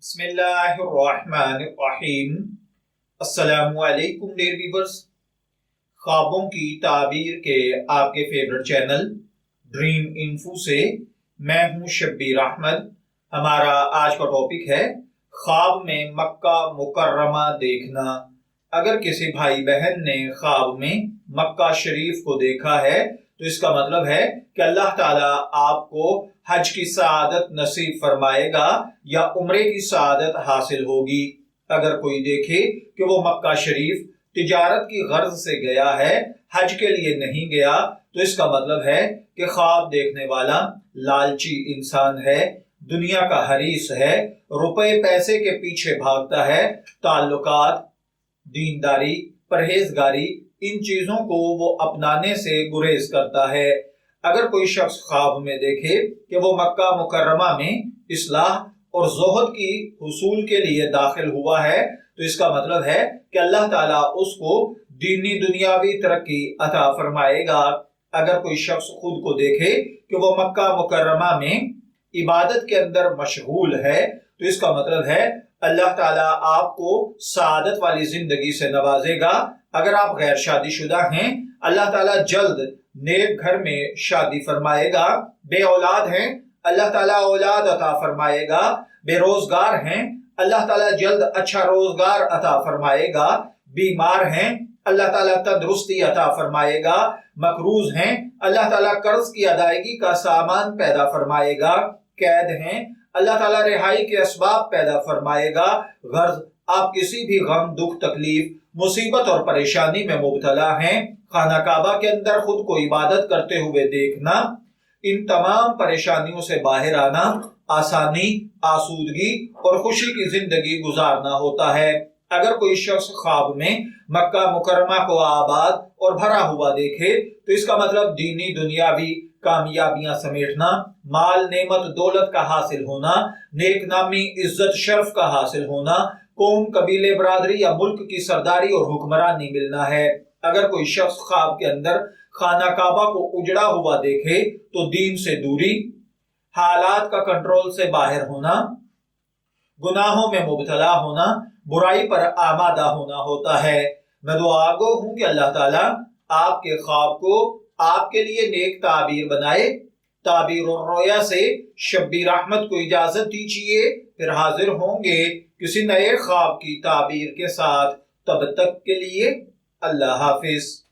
بسم اللہ الرحمن الرحیم۔ السلام علیکم ڈیئر ویورز، خوابوں کی تعبیر کے آپ کے فیورٹ چینل ڈریم انفو سے میں ہوں شبیر احمد۔ ہمارا آج کا ٹاپک ہے خواب میں مکہ مکرمہ دیکھنا۔ اگر کسی بھائی بہن نے خواب میں مکہ شریف کو دیکھا ہے تو اس کا مطلب ہے کہ اللہ تعالیٰ آپ کو حج کی سعادت نصیب فرمائے گا یا عمرے کی سعادت حاصل ہوگی۔ اگر کوئی دیکھے کہ وہ مکہ شریف تجارت کی غرض سے گیا ہے، حج کے لیے نہیں گیا، تو اس کا مطلب ہے کہ خواب دیکھنے والا لالچی انسان ہے، دنیا کا حریص ہے، روپے پیسے کے پیچھے بھاگتا ہے، تعلقات، دینداری، پرہیزگاری، ان چیزوں کو وہ اپنانے سے گریز کرتا ہے۔ اگر کوئی شخص خواب میں دیکھے کہ وہ مکہ مکرمہ میں اصلاح اور زہد کی حصول کے لیے داخل ہوا ہے تو اس کا مطلب ہے کہ اللہ تعالیٰ اس کو دینی دنیاوی ترقی عطا فرمائے گا۔ اگر کوئی شخص خود کو دیکھے کہ وہ مکہ مکرمہ میں عبادت کے اندر مشغول ہے تو اس کا مطلب ہے اللہ تعالیٰ آپ کو سعادت والی زندگی سے نوازے گا۔ اگر آپ غیر شادی شدہ ہیں، اللہ تعالیٰ جلد نیک گھر میں شادی فرمائے گا۔ بے اولاد ہیں، اللہ تعالیٰ اولاد عطا فرمائے گا۔ بے روزگار ہیں، اللہ تعالیٰ جلد اچھا روزگار عطا فرمائے گا۔ بیمار ہیں، اللہ تعالیٰ تندرستی عطا فرمائے گا۔ مقروض ہیں، اللہ تعالیٰ قرض کی ادائیگی کا سامان پیدا فرمائے گا۔ قید ہیں، اللہ تعالیٰ رہائی کے اسباب پیدا فرمائے گا۔ غرض آپ کسی بھی غم، دکھ، تکلیف، مصیبت اور پریشانی میں مبتلا ہیں، خانہ کعبہ کے اندر خود کو عبادت کرتے ہوئے دیکھنا، ان تمام پریشانیوں سے باہر آنا، آسانی، آسودگی اور خوشی کی زندگی گزارنا ہوتا ہے۔ اگر کوئی شخص خواب میں مکہ مکرمہ کو آباد اور بھرا ہوا دیکھے تو اس کا مطلب دینی دنیاوی کامیابیاں سمیٹنا، مال نعمت دولت کا حاصل ہونا، نیک نامی عزت شرف کا حاصل ہونا، قوم قبیلے برادری یا ملک کی سرداری اور حکمرانی ملنا ہے۔ اگر کوئی شخص خواب کے اندر خانہ کعبہ کو اجڑا ہوا دیکھے تو دین سے دوری، حالات کا کنٹرول سے باہر ہونا، گناہوں میں مبتلا ہونا، برائی پر آمادہ ہونا ہوتا ہے۔ میں دعا گو ہوں کہ اللہ تعالیٰ آپ کے خواب کو آپ کے لیے نیک تعبیر بنائے۔ تعبیر الرؤیا سے شبیر احمد کو اجازت دیجیے، پھر حاضر ہوں گے کسی نئے خواب کی تعبیر کے ساتھ۔ تب تک کے لیے اللہ حافظ۔